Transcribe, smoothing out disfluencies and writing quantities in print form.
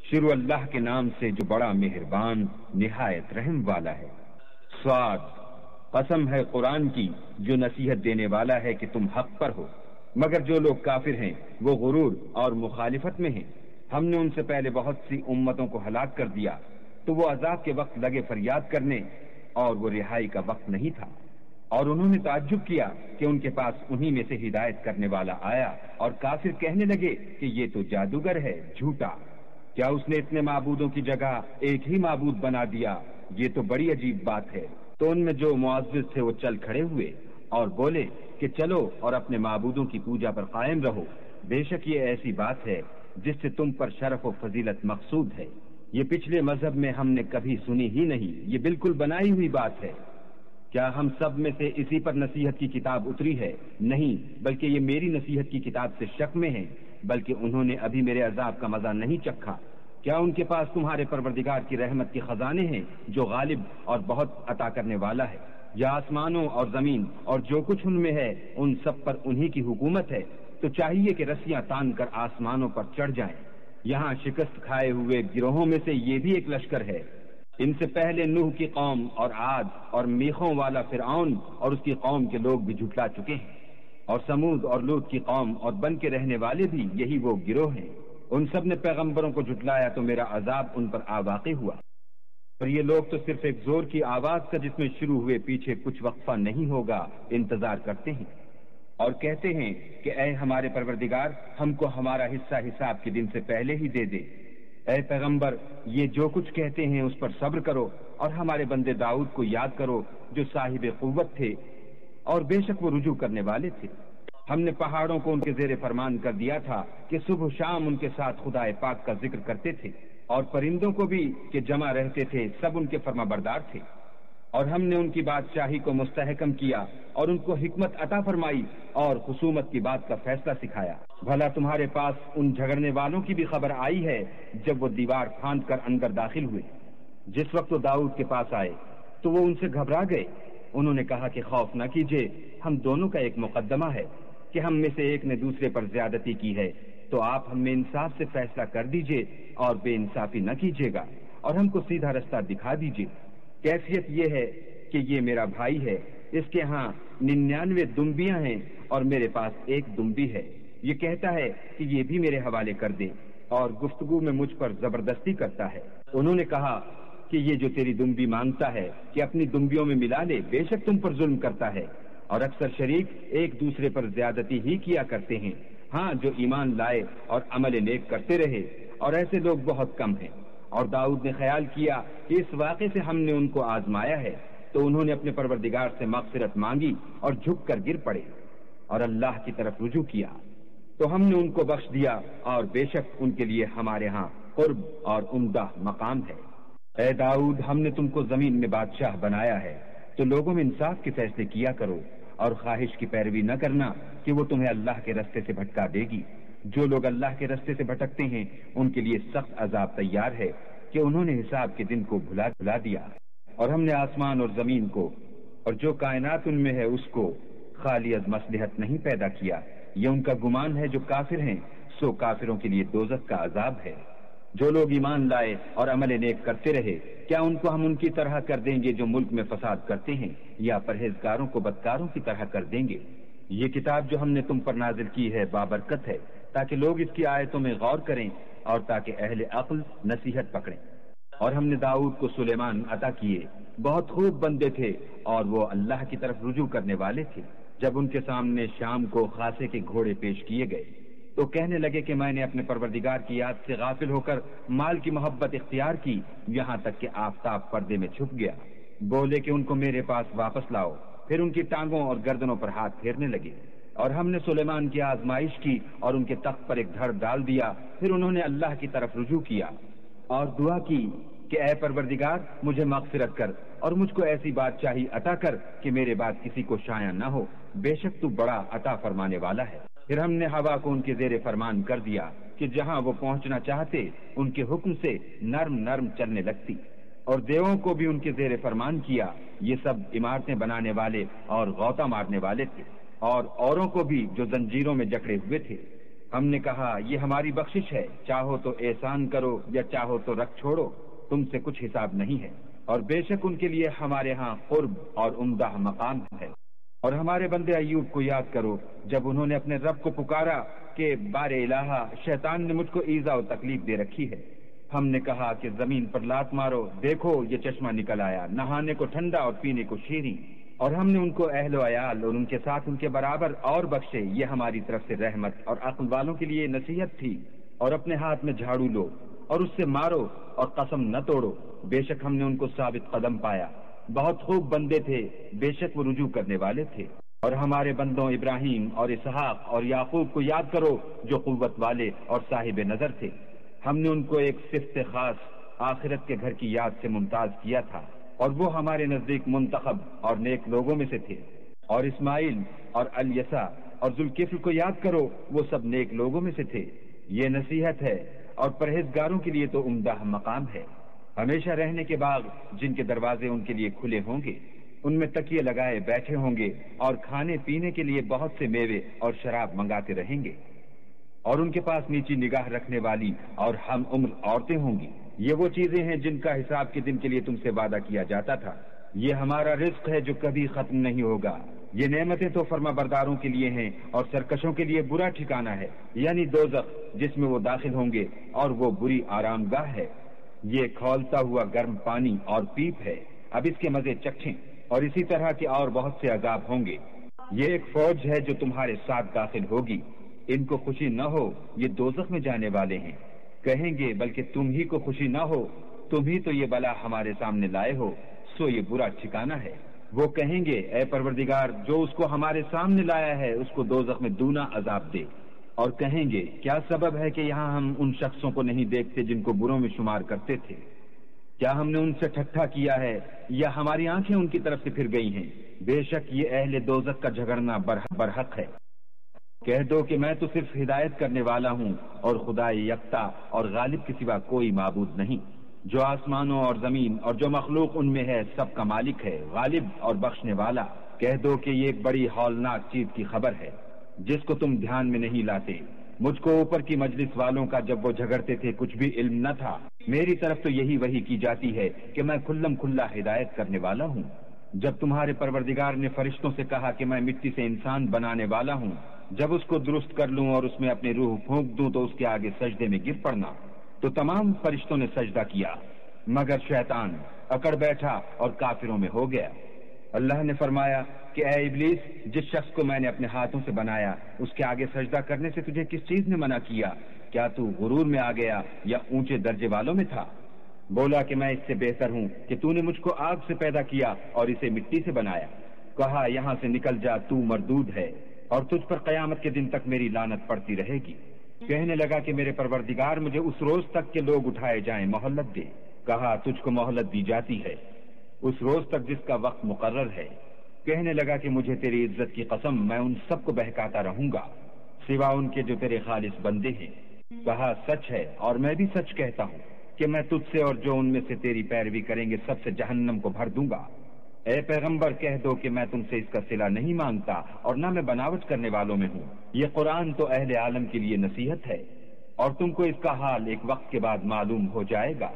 شروع اللہ کے نام سے جو بڑا مہربان نہایت رحم والا ہے۔ صاد، قسم ہے قرآن کی جو نصیحت دینے والا ہے کہ تم حق پر ہو، مگر جو لوگ کافر ہیں وہ غرور اور مخالفت میں ہیں۔ ہم نے ان سے پہلے بہت سی امتوں کو ہلاک کر دیا تو وہ عذاب کے وقت لگے فریاد کرنے اور وہ رہائی کا وقت نہیں تھا، اور انہوں نے تعجب کیا کہ ان کے پاس انہی میں سے ہدایت کرنے والا آیا، اور کافر کہنے لگے کہ یہ تو جادوگر ہے، جھوٹا، کیا اس نے اتنے معبودوں کی جگہ ایک ہی معبود بنا دیا؟ یہ تو بڑی عجیب بات ہے۔ تو ان میں جو معزز تھے وہ چل کھڑے ہوئے اور بولے کہ چلو اور اپنے معبودوں کی پوجا پر قائم رہو، بے شک یہ ایسی بات ہے جس سے تم پر شرف و فضیلت مقصود ہے، یہ پچھلے مذہب میں ہم نے کبھی سنی ہی نہیں، یہ بالکل بنائی ہوئی بات ہے۔ کیا ہم سب میں سے اسی پر نصیحت کی کتاب اتری ہے؟ نہیں، بلکہ یہ میری نصیحت کی کتاب سے شک میں ہیں، بلکہ انہوں نے ابھی میرے عذاب کا مزہ نہیں چکھا۔ کیا ان کے پاس تمہارے پروردگار کی رحمت کے خزانے ہیں جو غالب اور بہت عطا کرنے والا ہے؟ یا آسمانوں اور زمین اور جو کچھ ان میں ہے ان سب پر انہی کی حکومت ہے، تو چاہیے کہ رسیاں تان کر آسمانوں پر چڑھ جائیں۔ یہاں شکست کھائے ہوئے گروہوں میں سے یہ بھی ایک لشکر ہے۔ ان سے پہلے نوح کی قوم اور عاد اور میخوں والا فرعون اور اس کی قوم کے لوگ بھی جھٹلا چکے ہیں، اور سمود اور لوط کی قوم اور بن کے رہنے والے بھی یہی وہ گروہ ہیں۔ ان سب نے پیغمبروں کو جھٹلایا تو میرا عذاب ان پر واقع ہوا، اور یہ لوگ تو صرف ایک زور کی آواز کا جس میں شروع ہوئے پیچھے کچھ وقفہ نہیں ہوگا انتظار کرتے ہیں، اور کہتے ہیں کہ اے ہمارے پروردگار، ہم کو ہمارا حصہ حساب کے دن سے پہلے ہی دے دے۔ اے پیغمبر، یہ جو کچھ کہتے ہیں اس پر صبر کرو، اور ہمارے بندے داؤد کو یاد کرو جو صاحب قوت تھے اور بے شک وہ رجوع کرنے والے تھے۔ ہم نے پہاڑوں کو ان کے زیر فرمان کر دیا تھا کہ صبح شام ان کے ساتھ خدا پاک کا ذکر کرتے تھے، اور پرندوں کو بھی کہ جمع رہتے تھے سب ان کے فرما بردار تھے، اور ہم نے ان کی بادشاہی کو مستحکم کیا اور ان کو حکمت عطا فرمائی اور خصومت کی بات کا فیصلہ سکھایا۔ بھلا تمہارے پاس ان جھگڑنے والوں کی بھی خبر آئی ہے جب وہ دیوار پھاند کر اندر داخل ہوئے؟ جس وقت وہ داؤد کے پاس آئے تو وہ ان سے گھبرا گئے۔ انہوں نے کہا کہ خوف نہ کیجیے، ہم دونوں کا ایک مقدمہ ہے کہ ہم میں سے ایک نے دوسرے پر زیادتی کی ہے، تو آپ ہم میں انصاف سے فیصلہ کر دیجئے اور بے انصافی نہ کیجیے گا، اور ہم کو سیدھا رستہ دکھا دیجئے۔ کیفیت یہ ہے کہ یہ میرا بھائی ہے، اس کے ہاں 99 دمبیاں ہیں اور میرے پاس ایک دمبی ہے، یہ کہتا ہے کہ یہ بھی میرے حوالے کر دے، اور گفتگو میں مجھ پر زبردستی کرتا ہے۔ انہوں نے کہا کہ یہ جو تیری دمبی مانگتا ہے کہ اپنی دمبیوں میں ملا لے، بے شک تم پر ظلم کرتا ہے، اور اکثر شریک ایک دوسرے پر زیادتی ہی کیا کرتے ہیں۔ ہاں، جو ایمان لائے اور عمل نیک کرتے رہے، اور ایسے لوگ بہت کم ہیں۔ اور داؤد نے خیال کیا کہ اس واقعے سے ہم نے ان کو آزمایا ہے، تو انہوں نے اپنے پروردگار سے مغفرت مانگی اور جھک کر گر پڑے اور اللہ کی طرف رجوع کیا، تو ہم نے ان کو بخش دیا، اور بے شک ان کے لیے ہمارے ہاں قرب اور عمدہ مقام ہے۔ اے داؤد، ہم نے تم کو زمین میں بادشاہ بنایا ہے، تو لوگوں میں انصاف کے فیصلے کیا کرو، اور خواہش کی پیروی نہ کرنا کہ وہ تمہیں اللہ کے رستے سے بھٹکا دے گی۔ جو لوگ اللہ کے رستے سے بھٹکتے ہیں ان کے لیے سخت عذاب تیار ہے کہ انہوں نے حساب کے دن کو بھلا دیا۔ اور ہم نے آسمان اور زمین کو اور جو کائنات ان میں ہے اس کو خالی از مصلحت نہیں پیدا کیا، یہ ان کا گمان ہے جو کافر ہیں، سو کافروں کے لیے دوزخ کا عذاب ہے۔ جو لوگ ایمان لائے اور عمل نیک کرتے رہے، کیا ان کو ہم ان کی طرح کر دیں گے جو ملک میں فساد کرتے ہیں، یا پرہیزگاروں کو بدکاروں کی طرح کر دیں گے؟ یہ کتاب جو ہم نے تم پر نازل کی ہے بابرکت ہے، تاکہ لوگ اس کی آیتوں میں غور کریں اور تاکہ اہل عقل نصیحت پکڑیں۔ اور ہم نے داؤد کو سلیمان عطا کیے، بہت خوب بندے تھے اور وہ اللہ کی طرف رجوع کرنے والے تھے۔ جب ان کے سامنے شام کو خاصے کے گھوڑے پیش کیے گئے تو کہنے لگے کہ میں نے اپنے پروردگار کی یاد سے غافل ہو کر مال کی محبت اختیار کی، یہاں تک کہ آفتاب پردے میں چھپ گیا۔ بولے کہ ان کو میرے پاس واپس لاؤ، پھر ان کی ٹانگوں اور گردنوں پر ہاتھ پھیرنے لگے۔ اور ہم نے سلیمان کی آزمائش کی اور ان کے تخت پر ایک دھڑ ڈال دیا، پھر انہوں نے اللہ کی طرف رجوع کیا اور دعا کی کہ اے پروردگار، مجھے مغفرت کر اور مجھ کو ایسی بادشاہی عطا کر کہ میرے بعد کسی کو شایع نہ ہو، بے شک تو بڑا عطا فرمانے والا ہے۔ پھر ہم نے ہوا کو ان کے زیر فرمان کر دیا کہ جہاں وہ پہنچنا چاہتے ان کے حکم سے نرم نرم چلنے لگتی، اور دیووں کو بھی ان کے زیر فرمان کیا، یہ سب عمارتیں بنانے والے اور غوطہ مارنے والے تھے، اور اوروں کو بھی جو زنجیروں میں جکڑے ہوئے تھے۔ ہم نے کہا یہ ہماری بخشش ہے، چاہو تو احسان کرو یا چاہو تو رکھ چھوڑو، تم سے کچھ حساب نہیں ہے، اور بے شک ان کے لیے ہمارے ہاں قرب اور عمدہ مقام ہے۔ اور ہمارے بندے ایوب کو یاد کرو جب انہوں نے اپنے رب کو پکارا کہ بار الہا، شیطان نے مجھ کو ایذا و تکلیف دے رکھی ہے۔ ہم نے کہا کہ زمین پر لات مارو، دیکھو یہ چشمہ نکل آیا، نہانے کو ٹھنڈا اور پینے کو شیریں، اور ہم نے ان کو اہل و عیال اور ان کے ساتھ ان کے برابر اور بخشے، یہ ہماری طرف سے رحمت اور عقل والوں کے لیے نصیحت تھی۔ اور اپنے ہاتھ میں جھاڑو لو اور اس سے مارو اور قسم نہ توڑو، بے شک ہم نے ان کو ثابت قدم پایا، بہت خوب بندے تھے، بے شک وہ رجوع کرنے والے تھے۔ اور ہمارے بندوں ابراہیم اور اسحاق اور یعقوب کو یاد کرو جو قوت والے اور صاحب نظر تھے، ہم نے ان کو ایک صفت خاص آخرت کے گھر کی یاد سے ممتاز کیا تھا، اور وہ ہمارے نزدیک منتخب اور نیک لوگوں میں سے تھے۔ اور اسماعیل اور الیسع اور ذوالکفل کو یاد کرو، وہ سب نیک لوگوں میں سے تھے۔ یہ نصیحت ہے اور پرہیزگاروں کے لیے تو عمدہ مقام ہے۔ ہمیشہ رہنے کے باغ جن کے دروازے ان کے لیے کھلے ہوں گے، ان میں تکیے لگائے بیٹھے ہوں گے، اور کھانے پینے کے لیے بہت سے میوے اور شراب منگاتے رہیں گے، اور ان کے پاس نیچی نگاہ رکھنے والی اور ہم عمر عورتیں ہوں گی۔ یہ وہ چیزیں ہیں جن کا حساب کے دن کے لیے تم سے وعدہ کیا جاتا تھا۔ یہ ہمارا رزق ہے جو کبھی ختم نہیں ہوگا۔ یہ نعمتیں تو فرما برداروں کے لیے ہیں، اور سرکشوں کے لیے برا ٹھکانہ ہے، یعنی دوزخ جس میں وہ داخل ہوں گے، اور وہ بری آرام گاہ ہے۔ یہ کھولتا ہوا گرم پانی اور پیپ ہے، اب اس کے مزے چکھیں، اور اسی طرح کے اور بہت سے عذاب ہوں گے۔ یہ ایک فوج ہے جو تمہارے ساتھ داخل ہوگی، ان کو خوشی نہ ہو، یہ دوزخ میں جانے والے ہیں۔ کہیں گے بلکہ تم ہی کو خوشی نہ ہو، تم ہی تو یہ بلا ہمارے سامنے لائے ہو، سو یہ برا ٹھکانہ ہے۔ وہ کہیں گے اے پروردگار، جو اس کو ہمارے سامنے لایا ہے اس کو دوزخ میں دونا عذاب دے۔ اور کہیں گے کیا سبب ہے کہ یہاں ہم ان شخصوں کو نہیں دیکھتے جن کو بروں میں شمار کرتے تھے؟ کیا ہم نے ان سے ٹھٹھا کیا ہے یا ہماری آنکھیں ان کی طرف سے پھر گئی ہیں؟ بے شک یہ اہل دوزخ کا جھگڑنا برحق ہے۔ کہہ دو کہ میں تو صرف ہدایت کرنے والا ہوں، اور خدا یکتا اور غالب کے سوا کوئی معبود نہیں، جو آسمانوں اور زمین اور جو مخلوق ان میں ہے سب کا مالک ہے، غالب اور بخشنے والا۔ کہہ دو کہ یہ ایک بڑی ہولناک چیز کی خبر ہے جس کو تم دھیان میں نہیں لاتے۔ مجھ کو اوپر کی مجلس والوں کا جب وہ جھگڑتے تھے کچھ بھی علم نہ تھا، میری طرف تو یہی وحی کی جاتی ہے کہ میں کھلم کھلا ہدایت کرنے والا ہوں۔ جب تمہارے پروردگار نے فرشتوں سے کہا کہ میں مٹی سے انسان بنانے والا ہوں، جب اس کو درست کر لوں اور اس میں اپنی روح پھونک دوں تو اس کے آگے سجدے میں گر پڑنا، تو تمام فرشتوں نے سجدہ کیا مگر شیطان اکڑ بیٹھا اور کافروں میں ہو گیا۔ اللہ نے فرمایا کہ اے ابلیس، جس شخص کو میں نے اپنے ہاتھوں سے بنایا اس کے آگے سجدہ کرنے سے تجھے کس چیز نے منع کیا؟ کیا تو غرور میں آ گیا یا اونچے درجے والوں میں تھا؟ بولا کہ میں اس سے بہتر ہوں کہ تو نے مجھ کو آگ سے پیدا کیا اور اسے مٹی سے بنایا۔ کہا یہاں سے نکل جا، تو مردود ہے، اور تجھ پر قیامت کے دن تک میری لعنت پڑتی رہے گی۔ کہنے لگا کہ میرے پروردگار مجھے اس روز تک کہ لوگ اٹھائے جائیں مہلت دے۔ کہا تجھ کو مہلت دی جاتی ہے اس روز تک جس کا وقت مقرر ہے۔ کہنے لگا کہ مجھے تیری عزت کی قسم میں ان سب کو بہکاتا رہوں گا سوا ان کے جو تیرے خالص بندے ہیں۔ کہا سچ ہے اور میں بھی سچ کہتا ہوں کہ میں تجھ سے اور جو ان میں سے تیری پیروی کریں گے سب سے جہنم کو بھر دوں گا۔ اے پیغمبر کہہ دو کہ میں تم سے اس کا صلہ نہیں مانگتا اور نہ میں بناوٹ کرنے والوں میں ہوں۔ یہ قرآن تو اہل عالم کے لیے نصیحت ہے، اور تم کو اس کا حال ایک وقت کے بعد معلوم ہو جائے گا۔